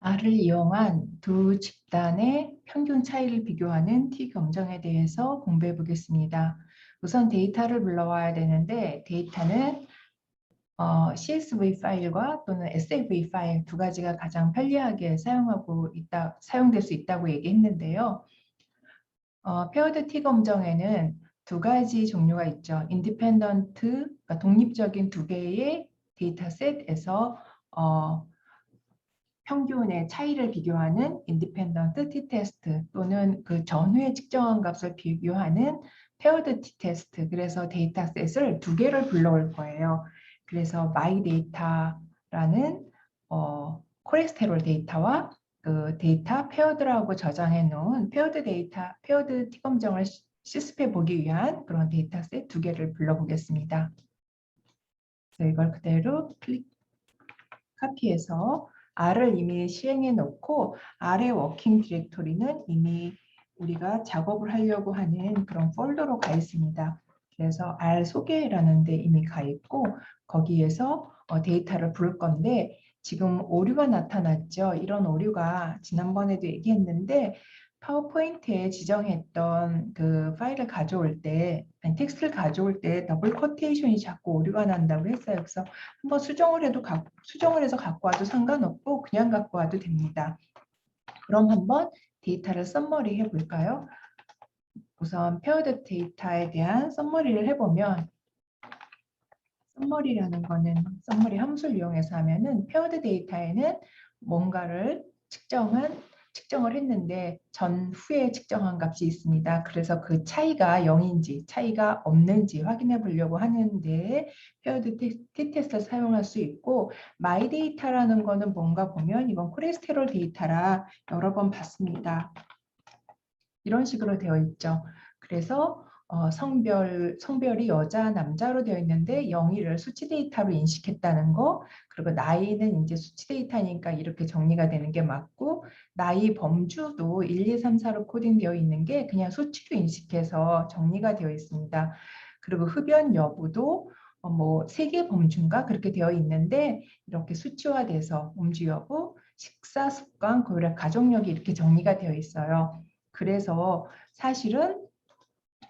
R을 이용한 두 집단의 평균 차이를 비교하는 T 검정에 대해서 공부해 보겠습니다. 우선 데이터를 불러와야 되는데 데이터는 CSV 파일과 또는 SAV 파일 두 가지가 가장 편리하게 사용될 수 있다고 얘기했는데요. 페어드 T검정에는 두 가지 종류가 있죠. 인디펜던트, 그러니까 독립적인 두 개의 데이터셋에서 평균의 차이를 비교하는 인디펜던트 t-테스트 또는 그 전후에 측정한 값을 비교하는 페어드 t-테스트. 그래서 데이터셋을 두 개를 불러올 거예요. 그래서 마이 데이터라는 콜레스테롤 데이터와 그 데이터 페어드라고 저장해 놓은 페어드 T검정을 실습해 보기 위한 그런 데이터셋 두 개를 불러보겠습니다. 그래서 이걸 그대로 카피해서 R을 이미 시행해 놓고 R의 워킹 디렉토리는 이미 우리가 작업을 하려고 하는 그런 폴더로 가 있습니다. 그래서 R 소개라는 데 이미 가 있고 거기에서 데이터를 부를 건데 지금 오류가 나타났죠. 이런 오류가 지난번에도 얘기했는데 파워포인트에 지정했던 그 파일을 가져올 때, 아니, 텍스트를 가져올 때 더블 코테이션이 자꾸 오류가 난다고 했어요. 그래서 한번 수정을 해서 갖고 와도 상관없고 그냥 갖고 와도 됩니다. 그럼 한번 데이터를 썸머리 해볼까요? 우선 페어드 데이터에 대한 썸머리를 해보면 썸머리 함수를 이용해서 하면은 페어드 데이터에는 뭔가를 측정을 했는데 전후에 측정한 값이 있습니다. 그래서 그 차이가 0인지 차이가 없는지 확인해 보려고 하는데 페어드 t-테스트를 사용할 수 있고 마이 데이터라는 거는 뭔가 보면 이건 콜레스테롤 데이터라 여러 번 봤습니다. 이런 식으로 되어 있죠. 그래서 성별이 여자, 남자로 되어 있는데 영의를 수치 데이터로 인식했다는 거, 그리고 나이는 이제 수치 데이터니까 이렇게 정리가 되는 게 맞고, 나이 범주도 1, 2, 3, 4로 코딩되어 있는 게 그냥 수치로 인식해서 정리가 되어 있습니다. 그리고 흡연 여부도 뭐 세개 범주인가 그렇게 되어 있는데 이렇게 수치화돼서 음주 여부, 식사 습관, 고혈압, 가족력이 이렇게 정리가 되어 있어요. 그래서 사실은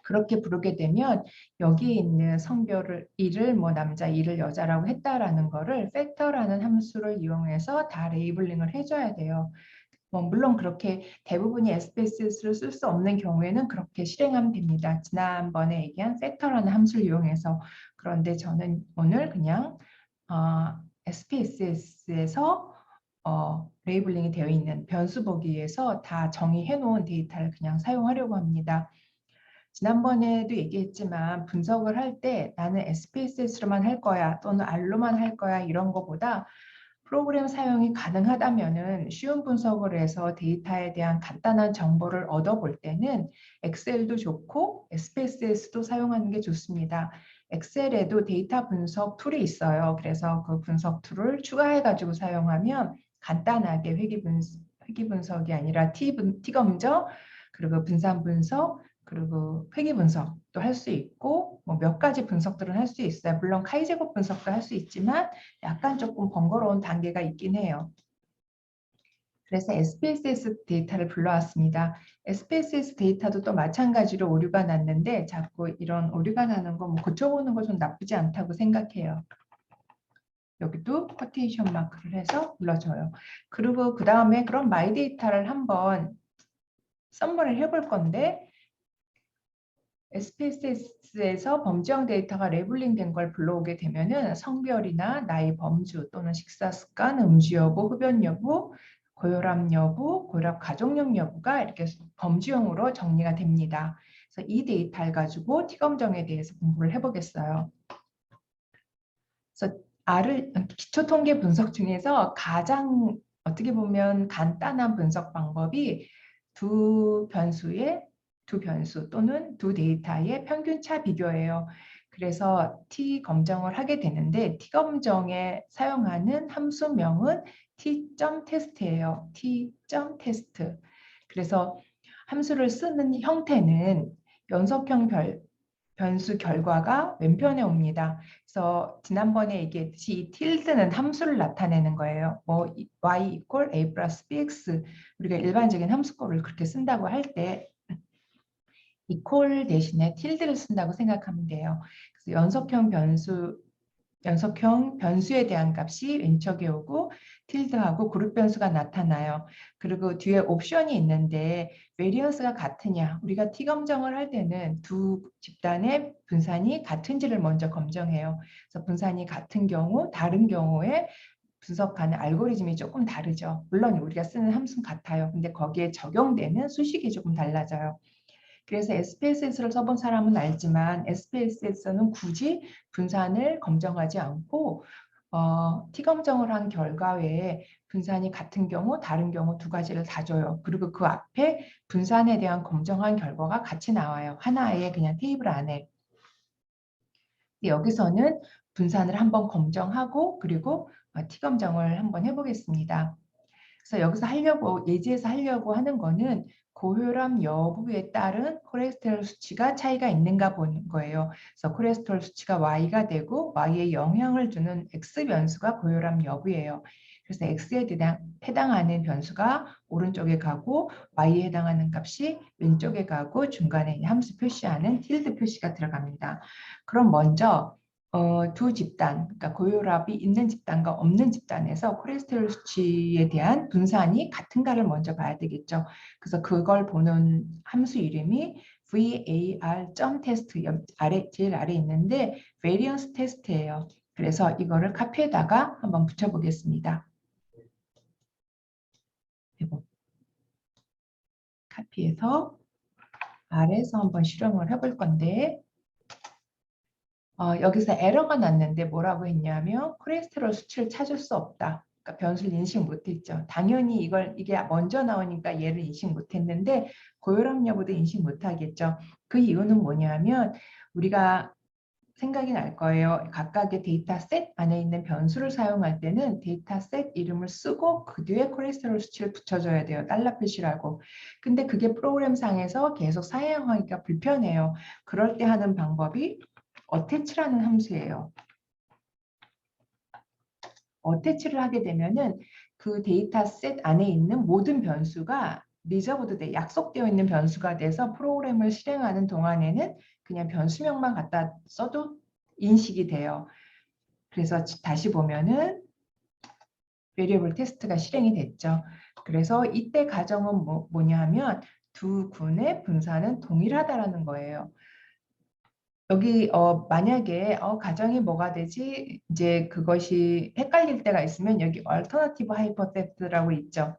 그렇게 부르게 되면 여기에 있는 성별을 이를 뭐 남자, 이를 여자라고 했다라는 거를 팩터라는 함수를 이용해서 다 레이블링을 해줘야 돼요. 물론 그렇게 대부분이 SPSS를 쓸 수 없는 경우에는 그렇게 실행하면 됩니다. 지난번에 얘기한 팩터라는 함수를 이용해서. 그런데 저는 오늘 그냥 SPSS에서 레이블링이 되어 있는 변수 보기에서 다 정의해 놓은 데이터를 그냥 사용하려고 합니다. 지난번에도 얘기했지만 분석을 할 때 나는 SPSS로만 할 거야 또는 R로만 할 거야 이런 거보다 프로그램 사용이 가능하다면은 쉬운 분석을 해서 데이터에 대한 간단한 정보를 얻어볼 때는 엑셀도 좋고 SPSS도 사용하는 게 좋습니다. 엑셀에도 데이터 분석 툴이 있어요. 그래서 그 분석 툴을 추가해가지고 사용하면 간단하게 회귀 분석이 아니라 T검정, 그리고 분산 분석, 그리고 회귀 분석도 할 수 있고 뭐 몇 가지 분석들은 할 수 있어요. 물론 카이제곱 분석도 할 수 있지만 약간 조금 번거로운 단계가 있긴 해요. 그래서 SPSS 데이터를 불러왔습니다. SPSS 데이터도 또 마찬가지로 오류가 났는데 자꾸 이런 오류가 나는 거 뭐 고쳐보는 거 좀 나쁘지 않다고 생각해요. 여기도 코테이션 마크를 해서 불러줘요. 그리고 그 다음에 그럼 마이 데이터를 한번 썸머리를 해볼 건데 SPSS에서 범죄형 데이터가 레블링 된 걸 불러오게 되면은 성별이나 나이 범주 또는 식사 습관, 음주 여부, 흡연 여부, 고혈압 여부, 고혈압 가족력 여부가 이렇게 범주형으로 정리가 됩니다. 그래서 이 데이터를 가지고 T검정에 대해서 공부를 해보겠어요. 그래서 기초 통계 분석 중에서 가장 어떻게 보면 간단한 분석 방법이 두 변수 또는 두 데이터의 평균차 비교예요. 그래서 T검정을 하게 되는데 T검정에 사용하는 함수명은 T.test예요. T.test. 그래서 함수를 쓰는 형태는 연속형 변수 결과가 왼편에 옵니다. 그래서 지난번에 얘기했듯이 이 tilde는 함수를 나타내는 거예요. 뭐 y equal a 플러스 bx, 우리가 일반적인 함수꼴을 그렇게 쓴다고 할 때 equal 대신에 tilde를 쓴다고 생각하면 돼요. 그래서 연속형 변수에 대한 값이 왼쪽에 오고 tilde하고 그룹 변수가 나타나요. 그리고 뒤에 옵션이 있는데 베리언스가 같으냐, 우리가 t 검정을 할 때는 두 집단의 분산이 같은지를 먼저 검정해요. 그래서 분산이 같은 경우, 다른 경우에 분석하는 알고리즘이 조금 다르죠. 물론 우리가 쓰는 함수는 같아요. 근데 거기에 적용되는 수식이 조금 달라져요. 그래서 SPSS를 써본 사람은 알지만 SPSS는 굳이 분산을 검정하지 않고 T검정을 한 결과 외에 분산이 같은 경우, 다른 경우 두 가지를 다 줘요. 그리고 그 앞에 분산에 대한 검정한 결과가 같이 나와요. 하나의 그냥 테이블 안에. 여기서는 분산을 한번 검정하고 그리고 T검정을 한번 해보겠습니다. 그래서 여기서 예제에서 하려고 하는 거는 고혈압 여부에 따른 콜레스테롤 수치가 차이가 있는가 보는 거예요. 그래서 콜레스테롤 수치가 Y가 되고 Y에 영향을 주는 X 변수가 고혈압 여부예요. 그래서 X에 해당하는 변수가 오른쪽에 가고 Y에 해당하는 값이 왼쪽에 가고 중간에 함수 표시하는 tilde 표시가 들어갑니다. 그럼 먼저 두 집단, 그러니까 고혈압이 있는 집단과 없는 집단에서 콜레스테롤 수치에 대한 분산이 같은가를 먼저 봐야 되겠죠. 그래서 그걸 보는 함수 이름이 var.test, 제일 아래 있는데 variance test예요. 그래서 이거를 카피에다가 한번 붙여보겠습니다. 카피해서 아래에서 한번 실험을 해볼 건데 여기서 에러가 났는데 뭐라고 했냐면 콜레스테롤 수치를 찾을 수 없다. 그러니까 변수를 인식 못했죠. 당연히 이게 먼저 나오니까 얘를 인식 못했는데 고혈압 여부도 인식 못하겠죠. 그 이유는 뭐냐면 우리가 생각이 날 거예요. 각각의 데이터 셋 안에 있는 변수를 사용할 때는 데이터 셋 이름을 쓰고 그 뒤에 콜레스테롤 수치를 붙여줘야 돼요. 달러 표시라고. 근데 그게 프로그램 상에서 계속 사용하기가 불편해요. 그럴 때 하는 방법이 어태치라는 함수예요. 어태치를 하게 되면은 그 데이터 셋 안에 있는 모든 변수가 리저브드 돼 약속되어 있는 변수가 돼서 프로그램을 실행하는 동안에는 그냥 변수명만 갖다 써도 인식이 돼요. 그래서 다시 보면은 베리어블 테스트가 실행이 됐죠. 그래서 이때 가정은 뭐냐 하면 두 군의 분산은 동일하다라는 거예요. 여기 만약에 가정이 뭐가 되지? 이제 그것이 헷갈릴 때가 있으면 여기 얼터너티브 하이포테시스라고 있죠.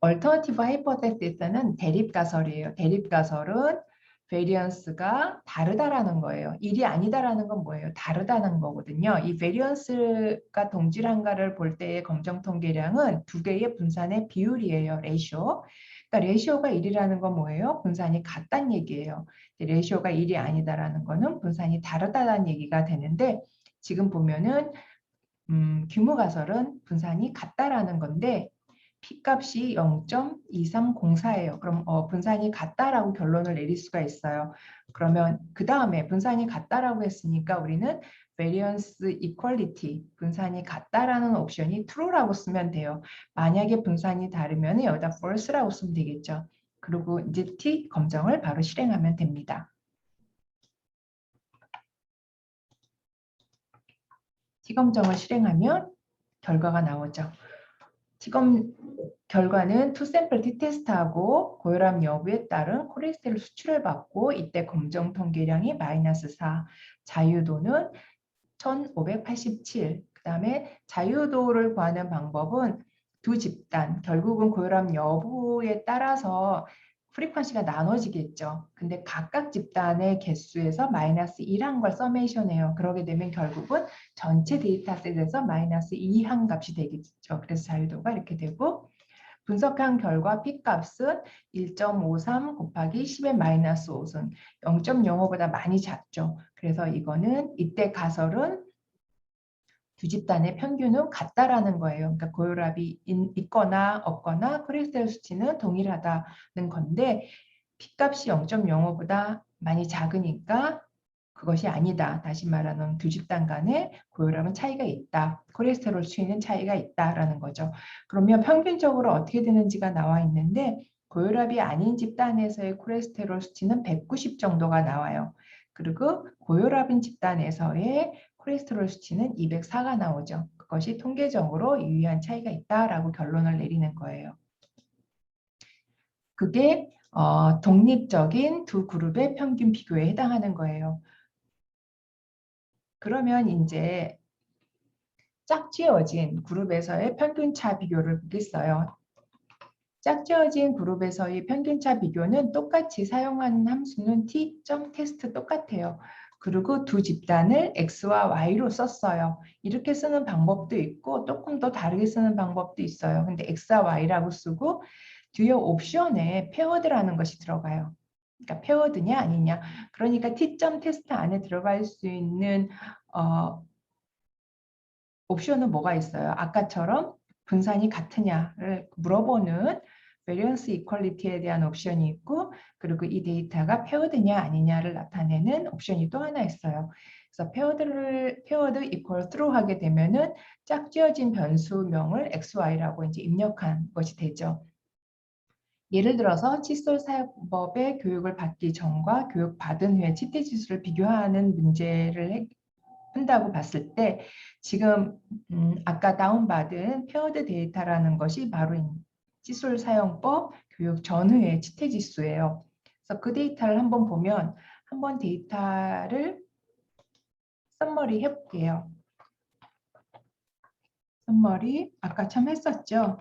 얼터너티브 하이포테시스는 대립가설이에요. 대립가설은 베리언스가 다르다라는 거예요. 일이 아니다라는 건 뭐예요? 다르다는 거거든요. 이 베리언스가 동질한가를 볼 때의 검정 통계량은 두 개의 분산의 비율이에요. 레이쇼. 그러니까 레이쇼가 1이라는 건 뭐예요? 분산이 같다는 얘기예요. 레이쇼가 1이 아니다라는 거는 분산이 다르다는 얘기가 되는데 지금 보면은 규모 가설은 분산이 같다라는 건데 P값이 0.2304예요. 그럼 분산이 같다라고 결론을 내릴 수가 있어요. 그러면 그 다음에 분산이 같다라고 했으니까 우리는 variance equality, 분산이 같다라는 옵션이 true라고 쓰면 돼요. 만약에 분산이 다르면 여기다 false라고 쓰면 되겠죠. 그리고 이제 T 검정을 바로 실행하면 됩니다. T 검정을 실행하면 결과가 나오죠. 지금 결과는 투샘플 T테스트하고 고혈압 여부에 따른 콜레스테롤 수치를 받고 이때 검정 통계량이 -4, 자유도는 1587. 그 다음에 자유도를 구하는 방법은 두 집단, 결국은 고혈압 여부에 따라서 프리퀀시가 나눠지겠죠. 근데 각각 집단의 개수에서 -1한 걸 서메이션해요. 그러게 되면 결국은 전체 데이터셋에서 -2한 값이 되겠죠. 그래서 자유도가 이렇게 되고 분석한 결과 P값은 1.53 곱하기 10의 -5승 0.05보다 많이 작죠. 그래서 이거는 이때 가설은 두 집단의 평균은 같다라는 거예요. 그러니까 고혈압이 있거나 없거나 콜레스테롤 수치는 동일하다는 건데 P값이 0.05보다 많이 작으니까 그것이 아니다. 다시 말하면 두 집단 간에 고혈압은 차이가 있다. 콜레스테롤 수치는 차이가 있다라는 거죠. 그러면 평균적으로 어떻게 되는지가 나와 있는데 고혈압이 아닌 집단에서의 콜레스테롤 수치는 190 정도가 나와요. 그리고 고혈압인 집단에서의 콜레스테롤 수치는 204가 나오죠. 그것이 통계적으로 유의한 차이가 있다라고 결론을 내리는 거예요. 그게 독립적인 두 그룹의 평균 비교에 해당하는 거예요. 그러면 이제 짝지어진 그룹에서의 평균차 비교를 보겠어요. 짝지어진 그룹에서의 평균차 비교는 똑같이 사용하는 함수는 t.test 똑같아요. 그리고 두 집단을 x와 y로 썼어요. 이렇게 쓰는 방법도 있고 조금 더 다르게 쓰는 방법도 있어요. 근데 x와 y라고 쓰고 뒤에 옵션에 페어드라는 것이 들어가요. 그러니까 페어드냐 아니냐. 그러니까 t.test 안에 들어갈 수 있는 옵션은 뭐가 있어요? 아까처럼 분산이 같으냐를 물어보는 variance equality에 대한 옵션이 있고 그리고 이 데이터가 페어드냐 아니냐를 나타내는 옵션이 또 하나 있어요. 그래서 페어드 equal true 하게 되면은 짝지어진 변수명을 xy라고 이제 입력한 것이 되죠. 예를 들어서 칫솔 사용법의 교육을 받기 전과 교육 받은 후에 치태 지수를 비교하는 문제를 한다고 봤을 때 지금 아까 다운받은 페어드 데이터라는 것이 바로 칫솔 사용법 교육 전후의 치태 지수예요. 그래서 그 데이터를 한번 보면 한번 데이터를 썸머리 해볼게요. 썸머리 아까 참 했었죠.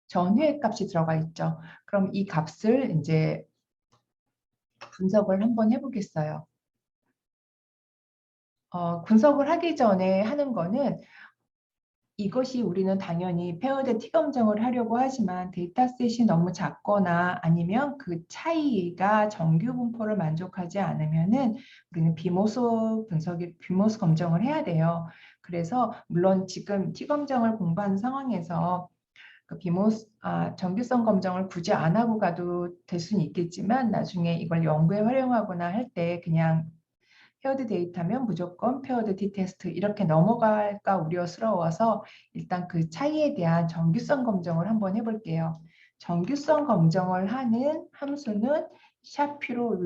전후의 값이 들어가 있죠. 그럼 이 값을 이제 분석을 한번 해보겠어요. 분석을 하기 전에 하는 거는 이것이 우리는 당연히 페어드 T 검정을 하려고 하지만 데이터셋이 너무 작거나 아니면 그 차이가 정규 분포를 만족하지 않으면은 우리는 비모스 검정을 해야 돼요. 그래서 물론 지금 T 검정을 공부하는 상황에서 그 정규성 검정을 굳이 안 하고 가도 될 수는 있겠지만 나중에 이걸 연구에 활용하거나 할 때 그냥 페어드 데이터면 무조건 페어드 t-테스트 이렇게 넘어갈까 우려스러워서 일단 그 차이에 대한 정규성 검정을 한번 해볼게요. 정규성 검정을 하는 함수는 샤피로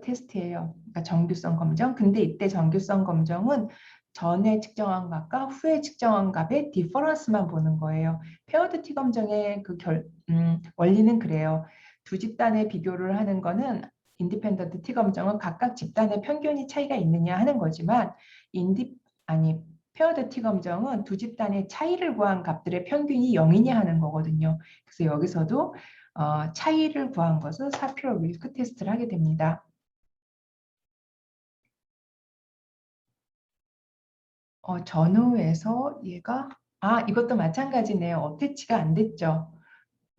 테스트예요. 그러니까 정규성 검정. 근데 이때 정규성 검정은 전에 측정한 값과 후에 측정한 값의 디퍼런스만 보는 거예요. 페어드 T 검정의 그 원리는 그래요. 두 집단의 비교를 하는 거는 인디펜던트 T 검정은 각각 집단의 평균이 차이가 있느냐 하는 거지만 페어드 T 검정은 두 집단의 차이를 구한 값들의 평균이 0이냐 하는 거거든요. 그래서 여기서도 차이를 구한 것은 사피로 윌크 테스트를 하게 됩니다. 전후에서 얘가 이것도 마찬가지네요. 어태치가 안 됐죠.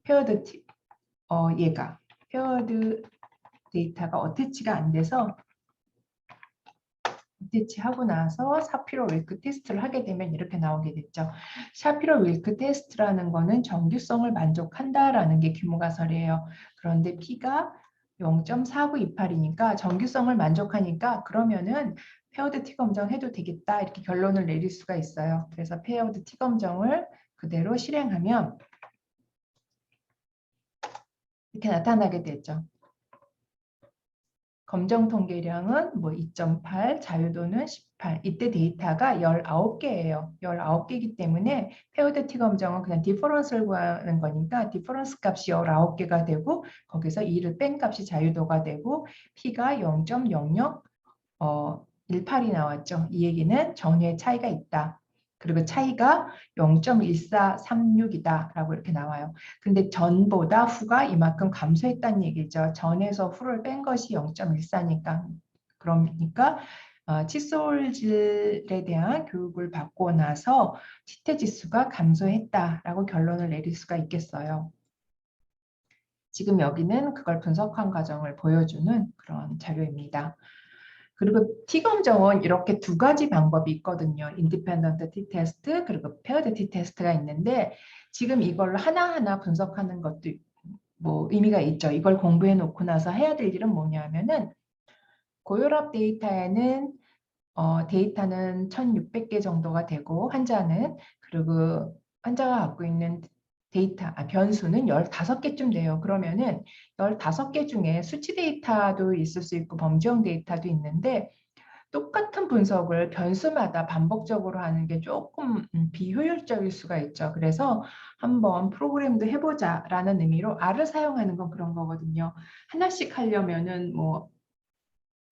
페어드 얘가 페어드 데이터가 어태치가 안 돼서 어태치하고 나서 샤피로 윌크 테스트를 하게 되면 이렇게 나오게 됐죠. 샤피로 윌크 테스트라는 거는 정규성을 만족한다라는 게 규모가설이에요. 그런데 P가 0.4928이니까 정규성을 만족하니까 그러면은 페어드 T 검정 해도 되겠다 이렇게 결론을 내릴 수가 있어요. 그래서 페어드 T 검정을 그대로 실행하면 이렇게 나타나게 되죠. 검정 통계량은 뭐 2.8, 자유도는 18. 이때 데이터가 19개예요. 19개이기 때문에 페어드 T 검정은 그냥 디퍼런스를 구하는 거니까 디퍼런스 값이 19개가 되고 거기서 2를 뺀 값이 자유도가 되고 P가 0.00 18이 나왔죠. 이 얘기는 전후의 차이가 있다. 그리고 차이가 0.1436이다 라고 이렇게 나와요. 근데 전보다 후가 이만큼 감소했다는 얘기죠. 전에서 후를 뺀 것이 0.14니까 그러니까 칫솔질에 대한 교육을 받고 나서 치태 지수가 감소했다라고 결론을 내릴 수가 있겠어요. 지금 여기는 그걸 분석한 과정을 보여주는 그런 자료입니다. 그리고 T 검정은 이렇게 두 가지 방법이 있거든요. 인디펜던트 T 테스트 그리고 페어드 T 테스트가 있는데 지금 이걸 하나하나 분석하는 것도 뭐 의미가 있죠. 이걸 공부해 놓고 나서 해야 될 일은 뭐냐면은 고혈압 데이터에는 데이터는 1600개 정도가 되고 환자는 그리고 환자가 갖고 있는 변수는 15개쯤 돼요. 그러면은 15개 중에 수치 데이터도 있을 수 있고 범주형 데이터도 있는데 똑같은 분석을 변수마다 반복적으로 하는 게 조금 비효율적일 수가 있죠. 그래서 한번 프로그램도 해보자라는 의미로 R을 사용하는 건 그런 거거든요. 하나씩 하려면은 뭐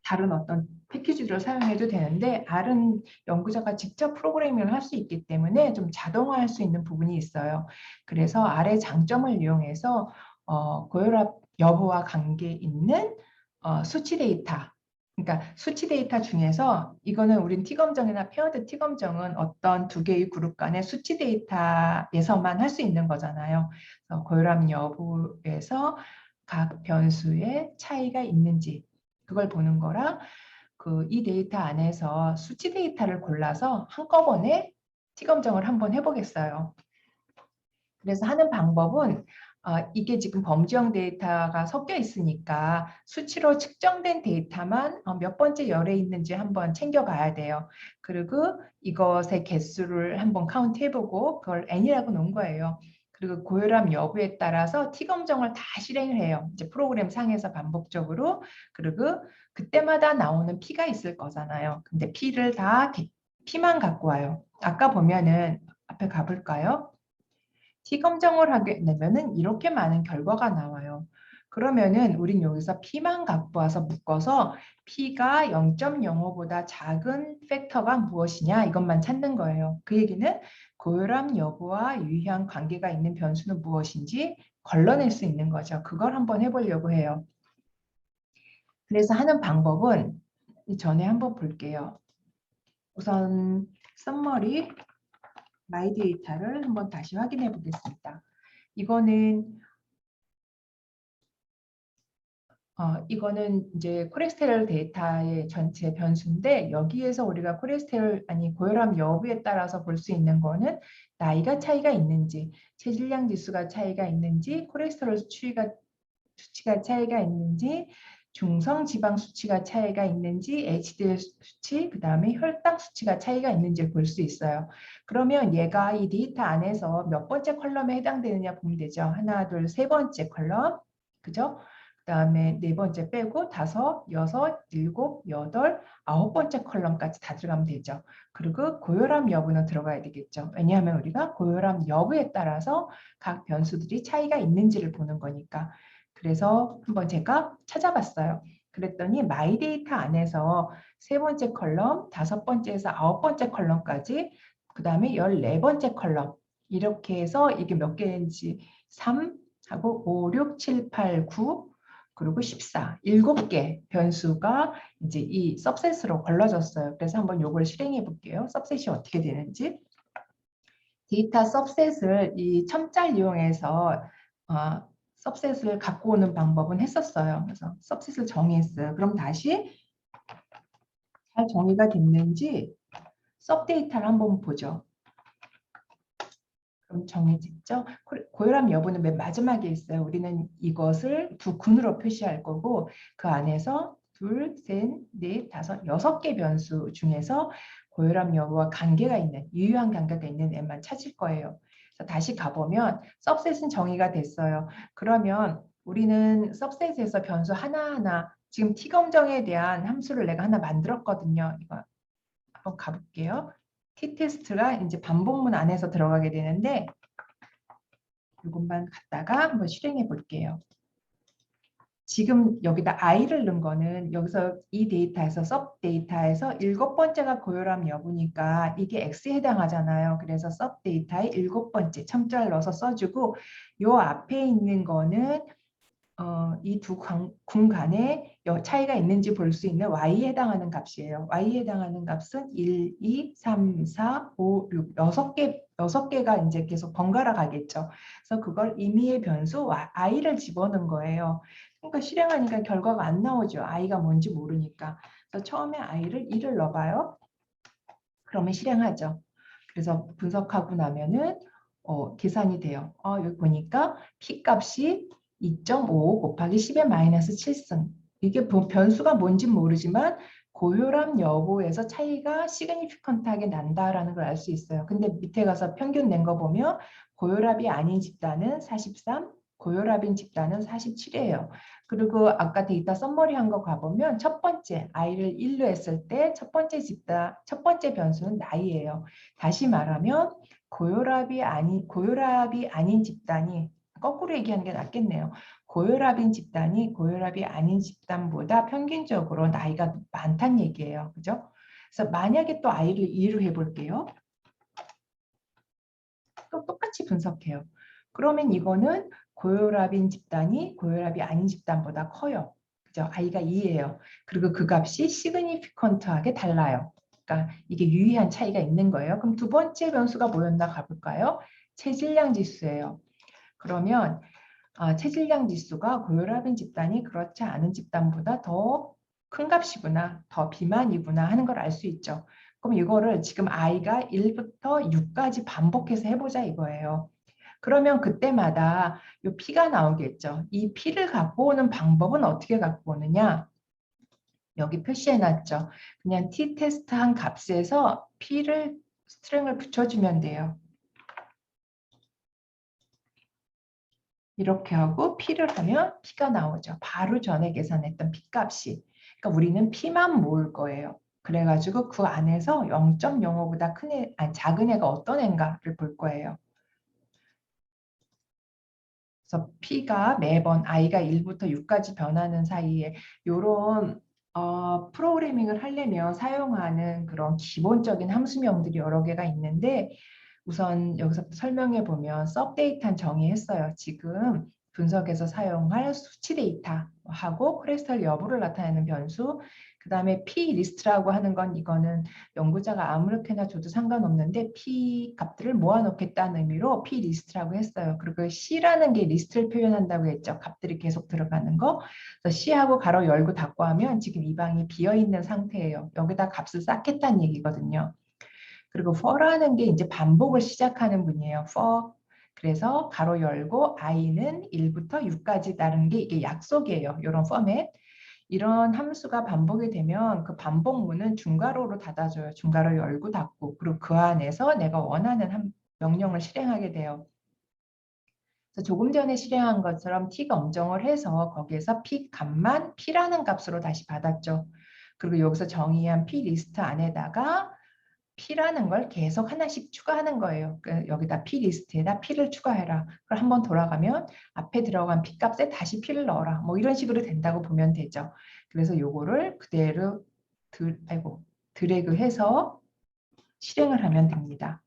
다른 어떤 패키지를 사용해도 되는데 R은 연구자가 직접 프로그래밍을 할 수 있기 때문에 좀 자동화할 수 있는 부분이 있어요. 그래서 R의 장점을 이용해서 고혈압 여부와 관계 있는 수치 데이터, 그러니까 수치 데이터 중에서 이거는 우린 T검정이나 페어드 T검정은 어떤 두 개의 그룹 간의 수치 데이터에서만 할 수 있는 거잖아요. 그래서 고혈압 여부에서 각 변수의 차이가 있는지 그걸 보는 거라 이 데이터 안에서 수치 데이터를 골라서 한꺼번에 T검정을 한번 해보겠어요. 그래서 하는 방법은 이게 지금 범주형 데이터가 섞여 있으니까 수치로 측정된 데이터만 몇 번째 열에 있는지 한번 챙겨봐야 돼요. 그리고 이것의 개수를 한번 카운트 해보고 그걸 N이라고 놓은 거예요. 그리고 고혈압 여부에 따라서 T검정을 다 실행을 해요. 이제 프로그램 상에서 반복적으로. 그리고 그때마다 나오는 P가 있을 거잖아요. 근데 P만 갖고 와요. 아까 보면은 앞에 가볼까요? T검정을 하게 되면은 이렇게 많은 결과가 나와요. 그러면은 우린 여기서 P만 갖고 와서 묶어서 P가 0.05보다 작은 팩터가 무엇이냐 이것만 찾는 거예요. 그 얘기는 고혈압 여부와 유의한 관계가 있는 변수는 무엇인지 걸러낼 수 있는 거죠. 그걸 한번 해보려고 해요. 그래서 하는 방법은 전에 한번 볼게요. 우선 썸머리 마이 데이터를 한번 다시 확인해 보겠습니다. 이거는 이제 콜레스테롤 데이터의 전체 변수인데 여기에서 우리가 고혈압 여부에 따라서 볼 수 있는 거는 나이가 차이가 있는지, 체질량 지수가 차이가 있는지, 콜레스테롤 수치가 차이가 있는지, 중성 지방 수치가 차이가 있는지, HDL 수치, 그 다음에 혈당 수치가 차이가 있는지 볼 수 있어요. 그러면 얘가 이 데이터 안에서 몇 번째 컬럼에 해당되느냐 보면 되죠. 하나, 둘, 세 번째 컬럼. 그죠? 그다음에 네 번째 빼고 다섯, 여섯, 일곱, 여덟, 아홉 번째 컬럼까지 다 들어가면 되죠. 그리고 고혈압 여부는 들어가야 되겠죠. 왜냐하면 우리가 고혈압 여부에 따라서 각 변수들이 차이가 있는지를 보는 거니까. 그래서 한번 제가 찾아봤어요. 그랬더니 마이 데이터 안에서 세 번째 컬럼, 다섯 번째에서 아홉 번째 컬럼까지, 그 다음에 14번째 컬럼 이렇게 해서 이게 몇 개인지 3 하고 5, 6, 7, 8, 9 그리고 14, 7개 변수가 이제 이 서브셋으로 걸러졌어요. 그래서 한번 이걸 실행해 볼게요. 서브셋이 어떻게 되는지. 데이터 서브셋을 이 첨짤 이용해서 서브셋을 갖고 오는 방법은 했었어요. 그래서 서브셋을 정의했어요. 그럼 다시 잘 정의가 됐는지 서브 데이터를 한번 보죠. 그럼 정해졌죠? 고혈압 여부는 맨 마지막에 있어요. 우리는 이것을 두 군으로 표시할 거고 그 안에서 둘, 셋, 넷, 다섯, 6개 변수 중에서 고혈압 여부와 관계가 있는 유효한 관계가 있는 애만 찾을 거예요. 그래서 다시 가보면 서브셋은 정의가 됐어요. 그러면 우리는 서브셋에서 변수 하나하나 지금 T검정에 대한 함수를 내가 하나 만들었거든요. 이거 한번 가볼게요. T테스트가 이제 반복문 안에서 들어가게 되는데 이것만 갖다가 한번 실행해 볼게요. 지금 여기다 i를 넣은 거는 여기서 이 데이터에서 서브 데이터에서 7번째가 고혈압 여부니까 이게 x에 해당하잖아요. 그래서 서브 데이터에 7번째 첨자를 넣어서 써주고 요 앞에 있는 거는 이 두 군 간에 차이가 있는지 볼 수 있는 y에 해당하는 값이에요. y에 해당하는 값은 1, 2, 3, 4, 5, 6, 6개가 이제 계속 번갈아 가겠죠. 그래서 그걸 임의의 변수 i를 집어넣은 거예요. 그러니까 실행하니까 결과가 안 나오죠. i가 뭔지 모르니까. 그래서 처음에 i를 1을 넣어봐요. 그러면 실행하죠. 그래서 분석하고 나면은 계산이 돼요. 여기 보니까 p 값이 2.5 곱하기 10의 마이너스 7승. 이게 변수가 뭔지 모르지만 고혈압 여부에서 차이가 시그니피컨트하게 난다라는 걸 알 수 있어요. 근데 밑에 가서 평균 낸 거 보면 고혈압이 아닌 집단은 43, 고혈압인 집단은 47이에요. 그리고 아까 데이터 썸머리 한 거 가보면 첫 번째 I를 1로 했을 때 첫 번째 집단, 첫 번째 변수는 나이예요. 다시 말하면 고혈압이 아닌 집단이 거꾸로 얘기하는 게 낫겠네요. 고혈압인 집단이 고혈압이 아닌 집단보다 평균적으로 나이가 많다는 얘기예요. 그죠? 그래서 만약에 또 I를 2로 해볼게요. 또 똑같이 분석해요. 그러면 이거는 고혈압인 집단이 고혈압이 아닌 집단보다 커요. 그죠? I가 2예요. 그리고 그 값이 시그니피컨트하게 달라요. 그러니까 이게 유의한 차이가 있는 거예요. 그럼 두 번째 변수가 뭐였나 가볼까요? 체질량 지수예요. 그러면 체질량 지수가 고혈압인 집단이 그렇지 않은 집단보다 더 큰 값이구나, 더 비만이구나 하는 걸 알 수 있죠. 그럼 이거를 지금 I가 1부터 6까지 반복해서 해보자 이거예요. 그러면 그때마다 이 P가 나오겠죠. 이 P를 갖고 오는 방법은 어떻게 갖고 오느냐? 여기 표시해놨죠. 그냥 t-테스트 한 값에서 P를 스트링을 붙여주면 돼요. 이렇게 하고 P를 하면 P가 나오죠. 바로 전에 계산했던 P값이. 그러니까 우리는 P만 모을 거예요. 그래가지고 그 안에서 0.05보다 큰 애, 아니, 작은 애가 어떤 애인가를 볼 거예요. 그래서 P가 매번 I가 1부터 6까지 변하는 사이에 이런 프로그래밍을 하려면 사용하는 그런 기본적인 함수명들이 여러 개가 있는데 우선 여기서 설명해 보면 섭데이터는 정의했어요. 지금 분석에서 사용할 수치 데이터하고 콜레스테롤 여부를 나타내는 변수, 그 다음에 P 리스트라고 하는 건 이거는 연구자가 아무렇게나 줘도 상관없는데 P 값들을 모아놓겠다는 의미로 P 리스트라고 했어요. 그리고 C라는 게 리스트를 표현한다고 했죠. 값들이 계속 들어가는 거. 그래서 C하고 가로 열고 닫고 하면 지금 이 방이 비어있는 상태예요. 여기다 값을 쌓겠다는 얘기거든요. 그리고 for라는 게 이제 반복을 시작하는 분이에요. for. 그래서 가로 열고 i는 1부터 6까지 따르는 게 이게 약속이에요. 이런 포맷. 이런 함수가 반복이 되면 그 반복문은 중괄호로 닫아줘요. 중괄호 열고 닫고. 그리고 그 안에서 내가 원하는 명령을 실행하게 돼요. 그래서 조금 전에 실행한 것처럼 t가 엄정을 해서 거기에서 p 값만 p라는 값으로 다시 받았죠. 그리고 여기서 정의한 p 리스트 안에다가 P라는 걸 계속 하나씩 추가하는 거예요. 여기다 P 리스트에다 P를 추가해라. 그럼 한번 돌아가면 앞에 들어간 P 값에 다시 P를 넣어라. 뭐 이런 식으로 된다고 보면 되죠. 그래서 요거를 그대로 드래그해서 실행을 하면 됩니다.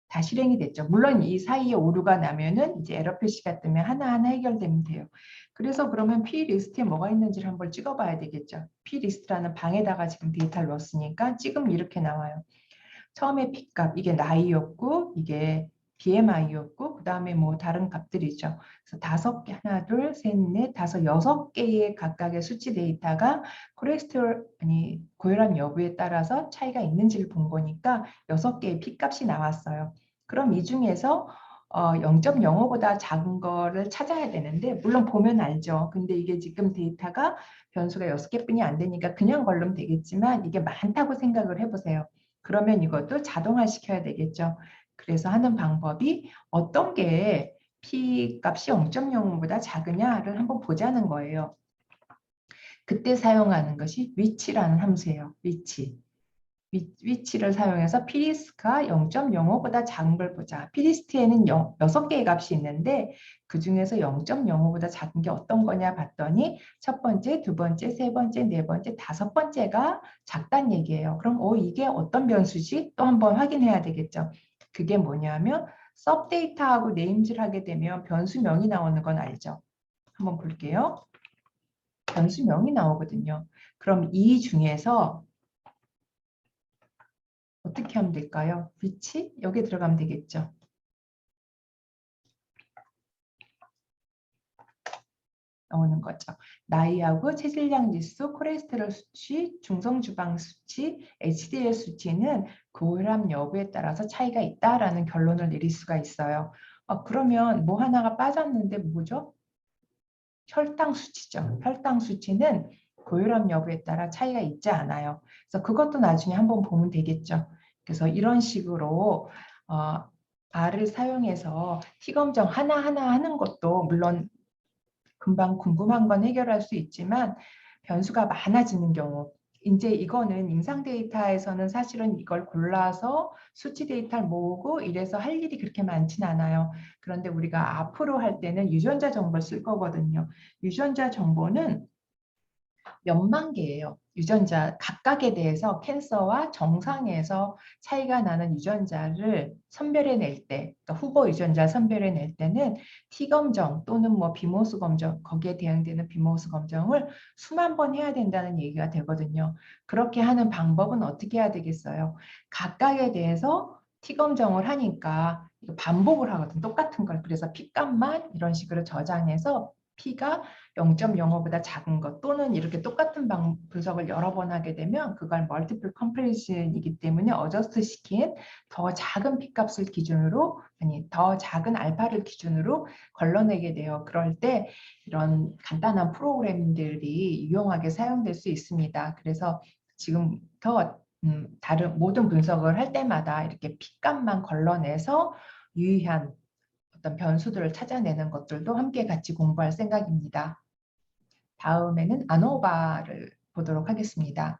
다 실행이 됐죠. 물론 이 사이에 오류가 나면은 이제 에러 표시가 뜨면 하나하나 해결되면 돼요. 그래서 그러면 P 리스트에 뭐가 있는지를 한번 찍어봐야 되겠죠. P 리스트라는 방에다가 지금 데이터를 넣었으니까 지금 이렇게 나와요. 처음에 P값 이게 나이였고 이게 BMI였고 그 다음에 뭐 다른 값들이죠. 그래서 5개 하나 둘셋넷 다섯 6개의 각각의 수치 데이터가 콜레스테롤 아니 고혈압 여부에 따라서 차이가 있는지를 본 거니까 6개의 P값이 나왔어요. 그럼 이 중에서 0.05보다 작은 거를 찾아야 되는데 물론 보면 알죠. 근데 이게 지금 데이터가 변수가 6개뿐이 안 되니까 그냥 걸르면 되겠지만 이게 많다고 생각을 해보세요. 그러면 이것도 자동화 시켜야 되겠죠. 그래서 하는 방법이 어떤 게 P 값이 0.05보다 작으냐를 한번 보자는 거예요. 그때 사용하는 것이 위치라는 함수예요. 위치를 사용해서 피리스트가 0.05보다 작은 걸 보자. 피리스트에는 6개의 값이 있는데 그 중에서 0.05보다 작은 게 어떤 거냐 봤더니 첫 번째, 두 번째, 세 번째, 네 번째, 다섯 번째가 작다는 얘기예요. 그럼 이게 어떤 변수지? 또 한번 확인해야 되겠죠. 그게 뭐냐면 섭데이터하고 네임즈를 하게 되면 변수명이 나오는 건 알죠. 한번 볼게요. 변수명이 나오거든요. 그럼 이 중에서 어떻게 하면 될까요? 위치? 여기 들어가면 되겠죠. 나오는 거죠. 나이하고 체질량 지수, 콜레스테롤 수치, 중성주방 수치, HDL 수치는 고혈압 여부에 따라서 차이가 있다라는 결론을 내릴 수가 있어요. 그러면 뭐 하나가 빠졌는데 뭐죠? 혈당 수치죠. 혈당 수치는 고혈압 여부에 따라 차이가 있지 않아요. 그래서 그것도 나중에 한번 보면 되겠죠. 그래서 이런 식으로 알을 사용해서 피 검정 하나하나 하는 것도 물론 금방 궁금한 건 해결할 수 있지만 변수가 많아지는 경우 이제 이거는 임상 데이터에서는 사실은 이걸 골라서 수치 데이터를 모으고 이래서 할 일이 그렇게 많진 않아요. 그런데 우리가 앞으로 할 때는 유전자 정보를 쓸 거거든요. 유전자 정보는 몇만 개예요. 유전자 각각에 대해서 캔서와 정상에서 차이가 나는 유전자를 선별해낼 때, 그러니까 후보 유전자 선별해낼 때는 T검정 또는 뭐 비모스 검정, 거기에 대응되는 비모스 검정을 수만 번 해야 된다는 얘기가 되거든요. 그렇게 하는 방법은 어떻게 해야 되겠어요? 각각에 대해서 T검정을 하니까 반복을 하거든, 똑같은 걸. 그래서 피값만 이런 식으로 저장해서 P가 0.05보다 작은 것 또는 이렇게 똑같은 분석을 여러 번 하게 되면 그걸 멀티플 컴퍼리즌이기 때문에 어저스트 시킨 더 작은 P값을 기준으로 아니 더 작은 알파를 기준으로 걸러내게 돼요. 그럴 때 이런 간단한 프로그램들이 유용하게 사용될 수 있습니다. 그래서 지금부터 다른 모든 분석을 할 때마다 이렇게 P값만 걸러내서 유의한 어떤 변수들을 찾아내는 것들도 함께 같이 공부할 생각입니다. 다음에는 아노바를 보도록 하겠습니다.